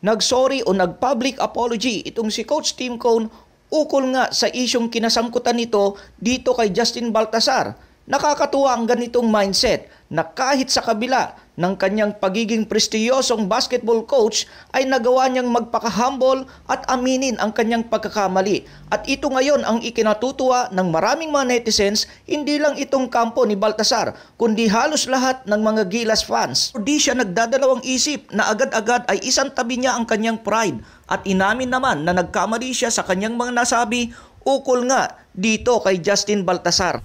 nagsorry o nag-public apology itong si Coach Tim Cone ukol nga sa isyong kinasangkutan nito dito kay Justin Baltasar. Nakakatuwa ang ganitong mindset na kahit sa kabila ng kanyang pagiging prestiyosong basketball coach ay nagawa niyang magpaka-humble at aminin ang kanyang pagkakamali. At ito ngayon ang ikinatutuwa ng maraming mga netizens, hindi lang itong kampo ni Baltasar, kundi halos lahat ng mga Gilas fans. Di siya nagdadalawang isip na agad-agad ay isang tabi niya ang kanyang pride at inamin naman na nagkamali siya sa kanyang mga nasabi ukol nga dito kay Justin Baltasar.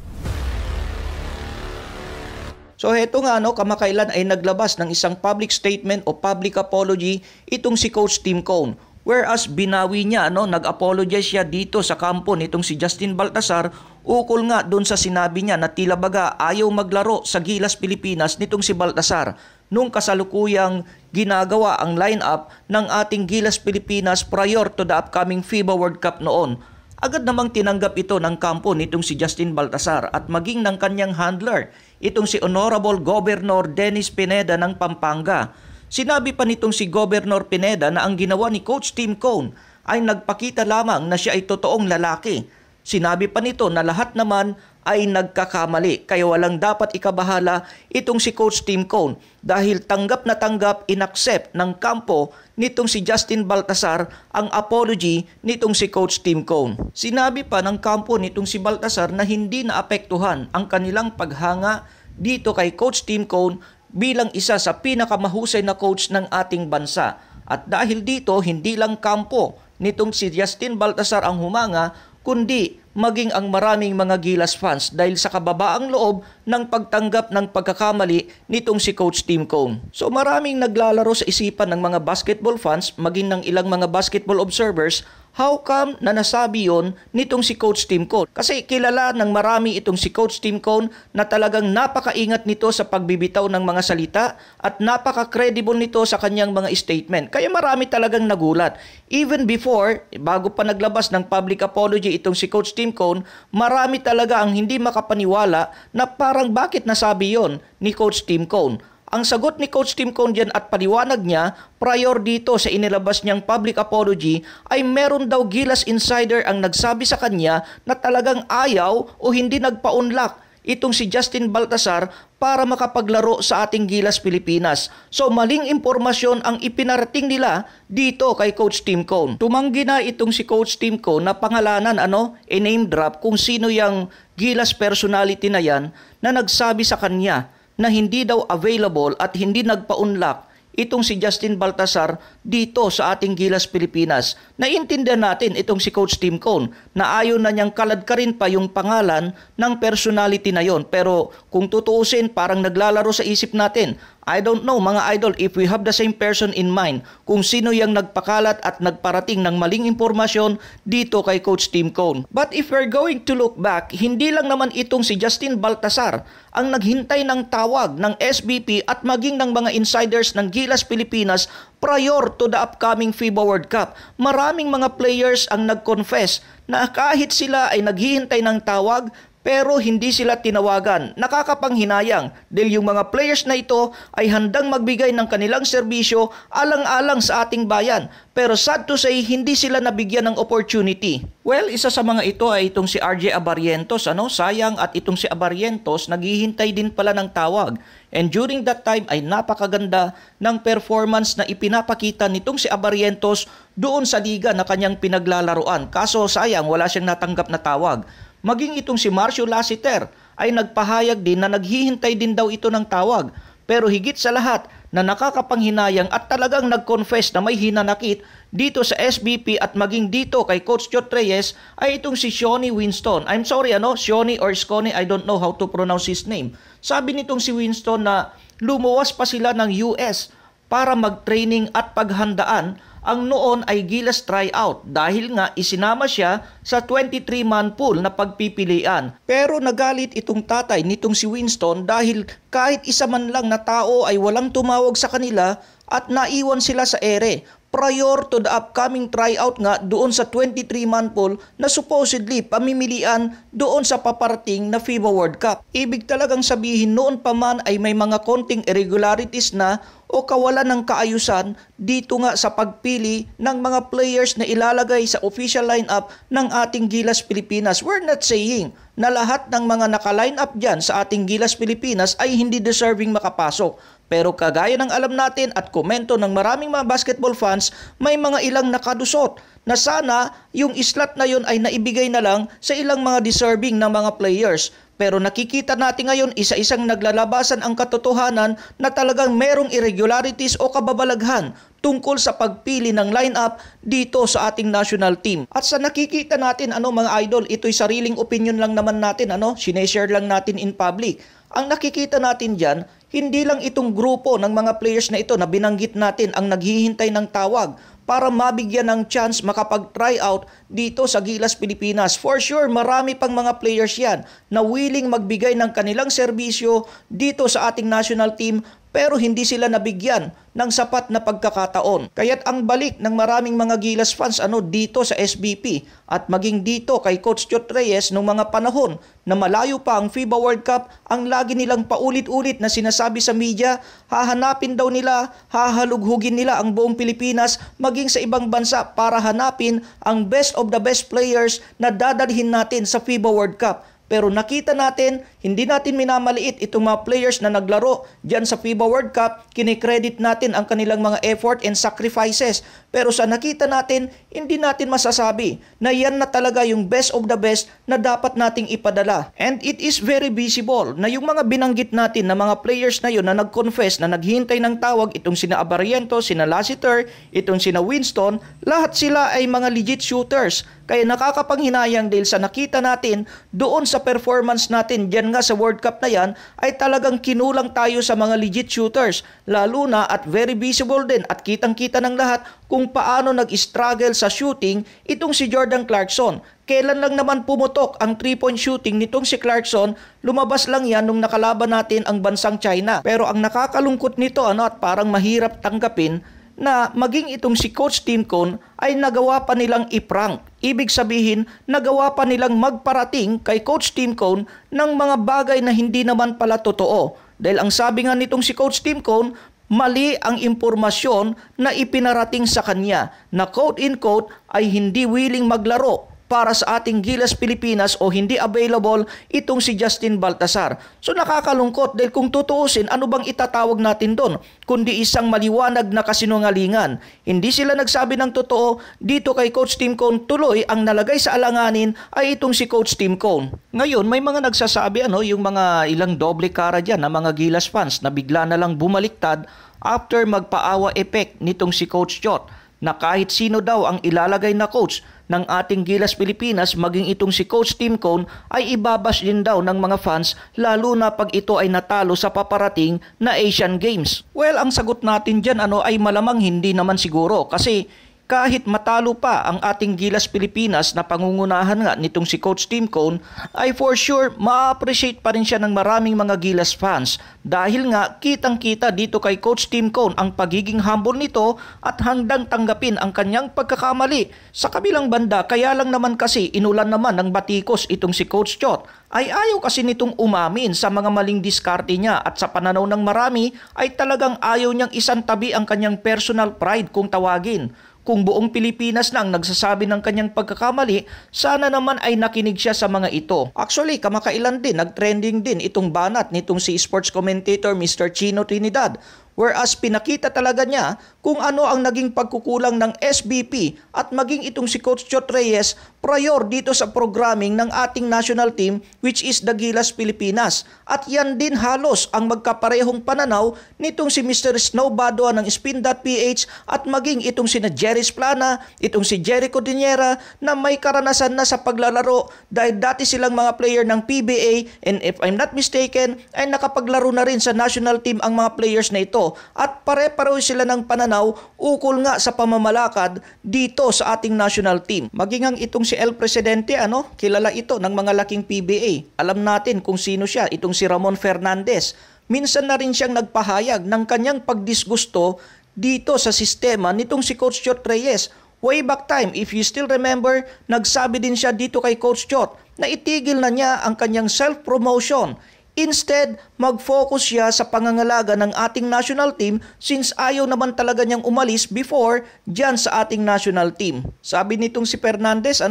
So heto nga kamakailan ay naglabas ng isang public statement o public apology itong si Coach Tim Cone. Whereas binawi niya, nag-apologize siya dito sa kampo nitong si Justin Baltasar ukol nga doon sa sinabi niya na tila baga ayaw maglaro sa Gilas Pilipinas nitong si Baltasar nung kasalukuyang ginagawa ang lineup ng ating Gilas Pilipinas prior to the upcoming FIBA World Cup noon. Agad namang tinanggap ito ng kampo nitong si Justin Baltasar at maging ng kanyang handler, itong si Honorable Governor Dennis Pineda ng Pampanga. Sinabi pa nitong si Governor Pineda na ang ginawa ni Coach Tim Cone ay nagpakita lamang na siya ay totoong lalaki. Sinabi pa nito na lahat naman ay nagkakamali kaya walang dapat ikabahala itong si Coach Tim Cone dahil tanggap na tanggap, inaccept ng kampo nitong si Justin Baltasar ang apology nitong si Coach Tim Cone. Sinabi pa ng kampo nitong si Baltasar na hindi naapektuhan ang kanilang paghanga dito kay Coach Tim Cone bilang isa sa pinakamahusay na coach ng ating bansa. At dahil dito, hindi lang kampo nitong si Justin Baltasar ang humanga, kundi maging ang maraming mga Gilas fans dahil sa kababaang loob ng pagtanggap ng pagkakamali nitong si Coach Tim Cone. So maraming naglalaro sa isipan ng mga basketball fans, maging ng ilang mga basketball observers, how come na nasabi yon nitong si Coach Tim Cone? Kasi kilala ng marami itong si Coach Tim Cone na talagang napakaingat nito sa pagbibitaw ng mga salita at napaka-credible nito sa kanyang mga statement. Kaya marami talagang nagulat. Even before, bago pa naglabas ng public apology itong si Coach Tim Cone, marami talaga ang hindi makapaniwala na parang bakit nasabi yon ni Coach Tim Cone. Ang sagot ni Coach Tim Cone dyan at paliwanag niya prior dito sa inilabas niyang public apology ay meron daw Gilas insider ang nagsabi sa kanya na talagang ayaw o hindi nagpa-unlock itong si Justin Baltasar para makapaglaro sa ating Gilas Pilipinas. So maling impormasyon ang ipinarating nila dito kay Coach Tim Cone. Tumanggi na itong si Coach Tim Cone na pangalanan name drop kung sino yung Gilas personality na yan na nagsabi sa kanya na hindi daw available at hindi nagpa-unlock itong si Justin Baltasar dito sa ating Gilas Pilipinas. Naiintindihan natin itong si Coach Tim Cone na ayaw na niyang kaladkarin pa yung pangalan ng personality na yon. Pero kung tutuusin, parang naglalaro sa isip natin. I don't know mga idol if we have the same person in mind kung sino yung nagpakalat at nagparating ng maling impormasyon dito kay Coach Tim Cone. But if we're going to look back, hindi lang naman itong si Justin Baltasar ang naghintay ng tawag ng SBP at maging ng mga insiders ng Gilas Pilipinas prior to the upcoming FIBA World Cup. Maraming mga players ang nag-confess na kahit sila ay naghihintay ng tawag pero hindi sila tinawagan. Nakakapanghinayang dahil yung mga players na ito ay handang magbigay ng kanilang serbisyo alang-alang sa ating bayan. Pero sad to say, hindi sila nabigyan ng opportunity. Well, isa sa mga ito ay itong si RJ Abarrientos. Sayang at itong si Abarrientos naghihintay din pala ng tawag. And during that time ay napakaganda ng performance na ipinapakita nitong si Abarrientos doon sa liga na kanyang pinaglalaroan. Kaso sayang, wala siyang natanggap na tawag. Maging itong si Marcio Lassiter ay nagpahayag din na naghihintay din daw ito ng tawag. Pero higit sa lahat na nakakapanghinayang at talagang nag-confess na may hinanakit dito sa SBP at maging dito kay Coach Chot Reyes ay itong si Shoni Winston. I'm sorry Shoni or Sconi, I don't know how to pronounce his name. Sabi nitong si Winston na lumuwas pa sila ng US para mag-training at paghandaan ang noon ay Gilas tryout dahil nga isinama siya sa 23-man pool na pagpipilian. Pero nagalit itong tatay nitong si Winston dahil kahit isa man lang na tao ay walang tumawag sa kanila at naiwan sila sa ere. prior to the upcoming tryout nga doon sa 23-man pool na supposedly pamimilian doon sa paparating na FIBA World Cup. Ibig talagang sabihin noon pa man ay may mga konting irregularities na o kawalan ng kaayusan dito nga sa pagpili ng mga players na ilalagay sa official lineup ng ating Gilas Pilipinas. We're not saying na lahat ng mga naka-line up dyan sa ating Gilas Pilipinas ay hindi deserving makapasok. Pero kagaya ng alam natin at komento ng maraming mga basketball fans, may mga ilang nakadusot na sana yung slot na yun ay naibigay na lang sa ilang mga deserving na mga players. Pero nakikita natin ngayon isa-isang naglalabasan ang katotohanan na talagang merong irregularities o kababalaghan tungkol sa pagpili ng lineup dito sa ating national team. At sa nakikita natin mga idol, ito'y sariling opinion lang naman natin, sineshare lang natin in public. Ang nakikita natin diyan, hindi lang itong grupo ng mga players na ito na binanggit natin ang naghihintay ng tawag para mabigyan ng chance makapag-try out dito sa Gilas Pilipinas. For sure, marami pang mga players yan na willing magbigay ng kanilang serbisyo dito sa ating national team pero hindi sila nabigyan ng sapat na pagkakataon. Kaya't ang balik ng maraming mga Gilas fans dito sa SBP at maging dito kay Coach Chot Reyes nung mga panahon na malayo pa ang FIBA World Cup, ang lagi nilang paulit-ulit na sinasabi sa media, hahanapin daw nila, hahalughugin nila ang buong Pilipinas maging sa ibang bansa para hanapin ang best of the best players na dadalhin natin sa FIBA World Cup. Pero nakita natin, hindi natin minamaliit itong mga players na naglaro dyan sa FIBA World Cup. Kinikredit natin ang kanilang mga effort and sacrifices. Pero sa nakita natin, hindi natin masasabi na yan na talaga yung best of the best na dapat nating ipadala. And it is very visible na yung mga binanggit natin na mga players na yun na nag-confess na naghihintay ng tawag, itong sina Abariento, sina Lassiter, itong sina Winston, lahat sila ay mga legit shooters. Kaya nakakapanghinayang dahil sa nakita natin doon sa performance natin dyan nga sa World Cup na yan ay talagang kinulang tayo sa mga legit shooters. Lalo na at very visible din at kitang-kita ng lahat kung paano nag-struggle sa shooting itong si Jordan Clarkson. Kailan lang naman pumutok ang 3-point shooting nitong si Clarkson, lumabas lang yan nung nakalaban natin ang bansang China. Pero ang nakakalungkot nito at parang mahirap tanggapin na maging itong si Coach Tim Cone ay nagawa pa nilang i-prank. Ibig sabihin, nagawa pa nilang magparating kay Coach Tim Cone ng mga bagay na hindi naman pala totoo. Dahil ang sabi nga nitong si Coach Tim Cone, mali ang impormasyon na ipinarating sa kanya na quote-in-quote ay hindi willing maglaro para sa ating Gilas Pilipinas o hindi available itong si Justin Baltasar. So nakakalungkot dahil kung tutuusin, ano bang itatawag natin doon? Kundi isang maliwanag na kasinungalingan. Hindi sila nagsabi ng totoo, dito kay Coach Tim Cone tuloy ang nalagay sa alanganin ay itong si Coach Tim Cone. Ngayon may mga nagsasabi yung mga ilang doble cara dyan na mga Gilas fans na bigla na lang bumaliktad after magpaawa effect nitong si Coach Chot na kahit sino daw ang ilalagay na coach ng ating Gilas Pilipinas, maging itong si Coach Tim Cone, ay ibabash din daw ng mga fans lalo na pag ito ay natalo sa paparating na Asian Games. Well, ang sagot natin dyan ay malamang hindi naman siguro kasi kahit matalo pa ang ating Gilas Pilipinas na pangungunahan nga nitong si Coach Tim Cone, ay for sure ma-appreciate pa rin siya ng maraming mga Gilas fans dahil nga kitang-kita dito kay Coach Tim Cone ang pagiging humble nito at handang tanggapin ang kanyang pagkakamali. Sa kabilang banda, kaya lang naman kasi inulan naman ng batikos itong si Coach Chot ay ayaw kasi nitong umamin sa mga maling diskarte niya at sa pananaw ng marami ay talagang ayaw niyang isantabi ang kanyang personal pride kung tawagin. Kung buong Pilipinas na ang nagsasabi ng kanyang pagkakamali, sana naman ay nakinig siya sa mga ito. Actually, kamakailan din, nagtrending din itong banat nitong si sports commentator Mr. Chino Trinidad. Whereas pinakita talaga niya kung ano ang naging pagkukulang ng SBP at maging itong si Coach Chot Reyes prior dito sa programming ng ating national team which is the Gilas Pilipinas. At yan din halos ang magkaparehong pananaw nitong si Mr. Snow Badua ng Spin.ph at maging itong si Jerry Splana, itong si Jericho Diniera na may karanasan na sa paglalaro dahil dati silang mga player ng PBA and if I'm not mistaken ay nakapaglaro na rin sa national team ang mga players na ito. At pare-pareho sila ng pananaw ukol nga sa pamamalakad dito sa ating national team. Maging ang itong si El Presidente, kilala ito ng mga laking PBA. Alam natin kung sino siya, itong si Ramon Fernandez. Minsan na rin siyang nagpahayag ng kanyang pagdisgusto dito sa sistema nitong si Coach Chot Reyes. Way back time, if you still remember, nagsabi din siya dito kay Coach Chot na itigil na niya ang kanyang self-promotion. Instead, mag-focus siya sa pangangalaga ng ating national team since ayaw naman talaga niyang umalis before dyan sa ating national team. Sabi nitong si Fernandez,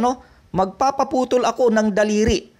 magpapaputol ako ng daliri.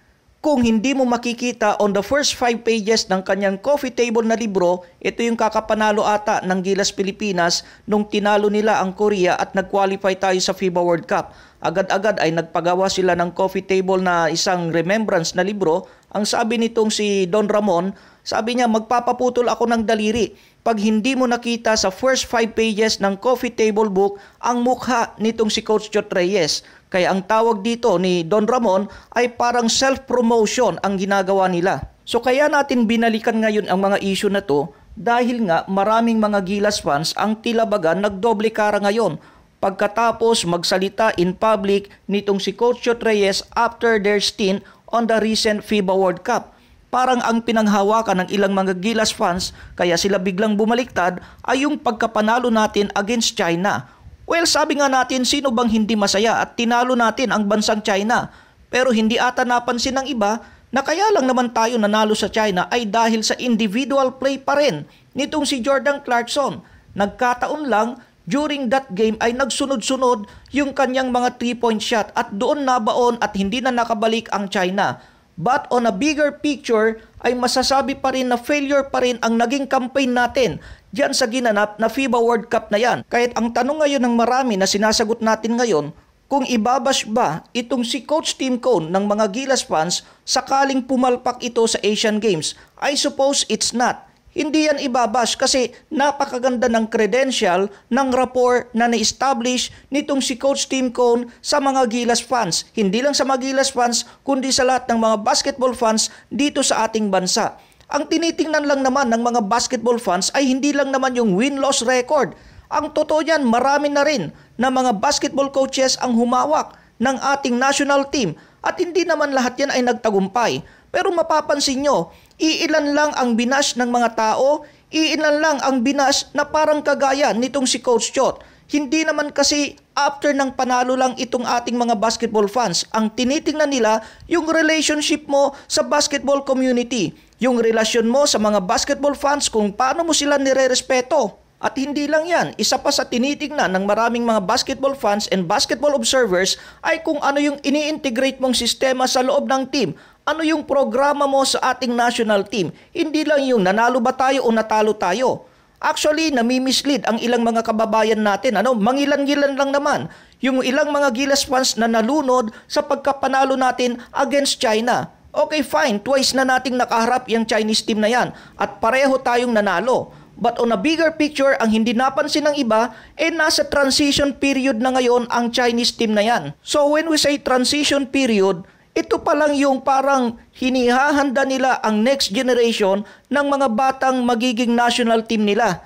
Kung hindi mo makikita on the first 5 pages ng kanyang coffee table na libro, ito yung kakapanalo ata ng Gilas Pilipinas nung tinalo nila ang Korea at nag-qualify tayo sa FIBA World Cup. Agad-agad ay nagpagawa sila ng coffee table na isang remembrance na libro. Ang sabi nitong si Don Ramon, sabi niya, magpapaputol ako ng daliri pag hindi mo nakita sa first 5 pages ng coffee table book ang mukha nitong si Coach Chot Reyes. Kaya ang tawag dito ni Don Ramon ay parang self-promotion ang ginagawa nila. So kaya natin binalikan ngayon ang mga issue na to dahil nga maraming mga Gilas fans ang tila baga nagdoble kara ngayon pagkatapos magsalita in public nitong si Coach Chot Reyes after their stint on the recent FIBA World Cup. Parang ang pinanghawakan ng ilang mga Gilas fans kaya sila biglang bumaliktad ay yung pagkapanalo natin against China. Well, sabi nga natin, sino bang hindi masaya at tinalo natin ang bansang China? Pero hindi ata napansin ng iba na kaya lang naman tayo nanalo sa China ay dahil sa individual play pa rin nitong si Jordan Clarkson. Nagkataon lang, during that game ay nagsunod-sunod yung kanyang mga 3-point shot at doon nabaon at hindi na nakabalik ang China. But on a bigger picture ay masasabi pa rin na failure pa rin ang naging campaign natin diyan sa ginanap na FIBA World Cup na yan. Kahit ang tanong ngayon ng marami na sinasagot natin ngayon, kung ibabash ba itong si Coach Tim Cone ng mga Gilas fans sakaling pumalpak ito sa Asian Games, I suppose it's not. Hindi yan ibabash kasi napakaganda ng credential ng rapport na na-establish nitong si Coach Tim Cone sa mga Gilas fans. Hindi lang sa mga Gilas fans kundi sa lahat ng mga basketball fans dito sa ating bansa. Ang tinitingnan lang naman ng mga basketball fans ay hindi lang naman yung win-loss record. Ang totoo niyan, marami na rin na mga basketball coaches ang humawak ng ating national team at hindi naman lahat yan ay nagtagumpay. Pero mapapansin nyo, iilan lang ang binash ng mga tao, iilan lang ang binash na parang kagaya nitong si Coach Chot. Hindi naman kasi after ng panalo lang itong ating mga basketball fans. Ang tinitingnan nila yung relationship mo sa basketball community, yung relasyon mo sa mga basketball fans kung paano mo sila nire-respeto. At hindi lang yan, isa pa sa tinitingnan ng maraming mga basketball fans and basketball observers ay kung ano yung ini-integrate mong sistema sa loob ng team. Ano yung programa mo sa ating national team? Hindi lang yung nanalo ba tayo o natalo tayo. Actually, nami-mislead ang ilang mga kababayan natin. Mangilan-gilan lang naman yung ilang mga Gilas fans na nalunod sa pagkapanalo natin against China. Okay, fine. Twice na nating nakaharap yung Chinese team na yan at pareho tayong nanalo. But on a bigger picture, ang hindi napansin ng iba, nasa transition period na ngayon ang Chinese team na yan. So when we say transition period, ito pa lang yung parang hinihahanda nila ang next generation ng mga batang magiging national team nila.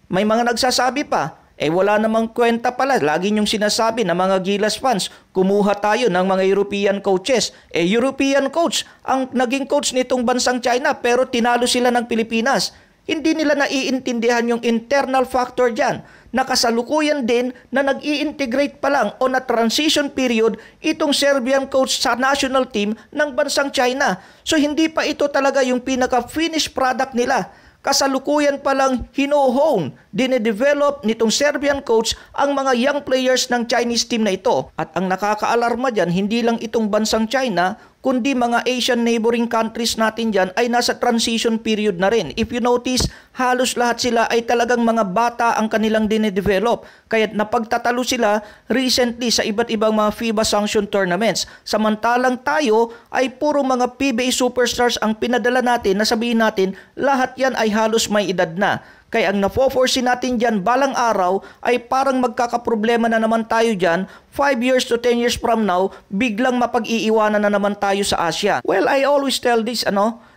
May mga nagsasabi pa, wala namang kwenta pala. Lagi niyong sinasabi na mga Gilas fans, kumuha tayo ng mga European coaches. European coach ang naging coach nitong bansang China pero tinalo sila ng Pilipinas. Hindi nila naiintindihan yung internal factor dyan. Nakasalukuyan din na nag-i-integrate pa lang on a transition period itong Serbian coach sa national team ng bansang China. So hindi pa ito talaga yung pinaka-finished product nila. Kasalukuyan pa lang hino-hone, dine-develop nitong Serbian coach ang mga young players ng Chinese team na ito. At ang nakakaalarma dyan, hindi lang itong bansang China, kundi mga Asian neighboring countries natin dyan ay nasa transition period na rin. If you notice, halos lahat sila ay talagang mga bata ang kanilang dine-develop. Kaya napagtatalo sila recently sa iba't ibang mga FIBA sanction tournaments. Samantalang tayo ay puro mga PBA superstars ang pinadala natin na sabihin natin lahat yan ay halos may edad na. Kaya ang nafo-foresee natin dyan balang araw ay parang magkakaproblema na naman tayo dyan. 5 years to 10 years from now, biglang mapag-iiwanan na naman tayo sa Asia. Well, I always tell this,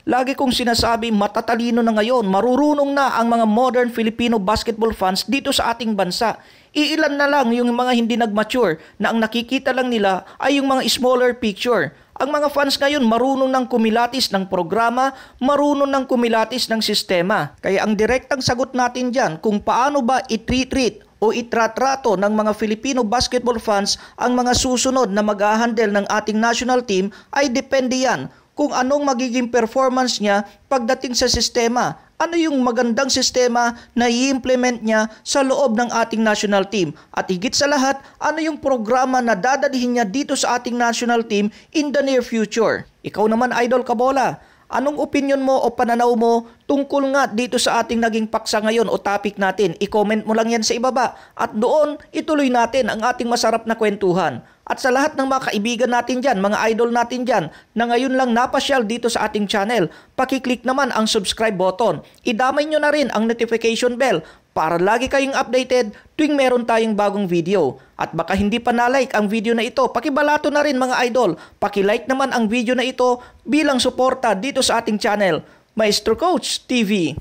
lagi kong sinasabi, matatalino na ngayon, marurunong na ang mga modern Filipino basketball fans dito sa ating bansa. Iilan na lang yung mga hindi nag-mature na ang nakikita lang nila ay yung mga smaller picture. Ang mga fans ngayon marunong ng kumilatis ng programa, marunong ng kumilatis ng sistema. Kaya ang direktang sagot natin dyan kung paano ba i-treat o itratrato ng mga Filipino basketball fans ang mga susunod na mag-ahandle ng ating national team ay depende yan kung anong magiging performance niya pagdating sa sistema. Ano yung magandang sistema na i-implement niya sa loob ng ating national team? At higit sa lahat, ano yung programa na dadalhin niya dito sa ating national team in the near future? Ikaw naman, Idol Kabola, anong opinion mo o pananaw mo tungkol nga dito sa ating naging paksa ngayon o topic natin? I-comment mo lang yan sa ibaba at doon ituloy natin ang ating masarap na kwentuhan. At sa lahat ng mga kaibigan natin dyan, mga idol natin dyan, na ngayon lang napasyal dito sa ating channel, pakiclick naman ang subscribe button. Idamay nyo na rin ang notification bell para lagi kayong updated tuwing meron tayong bagong video. At baka hindi pa na-like ang video na ito, pakibalato na rin mga idol. Pakilike naman ang video na ito bilang suporta dito sa ating channel, Maestro Coach TV.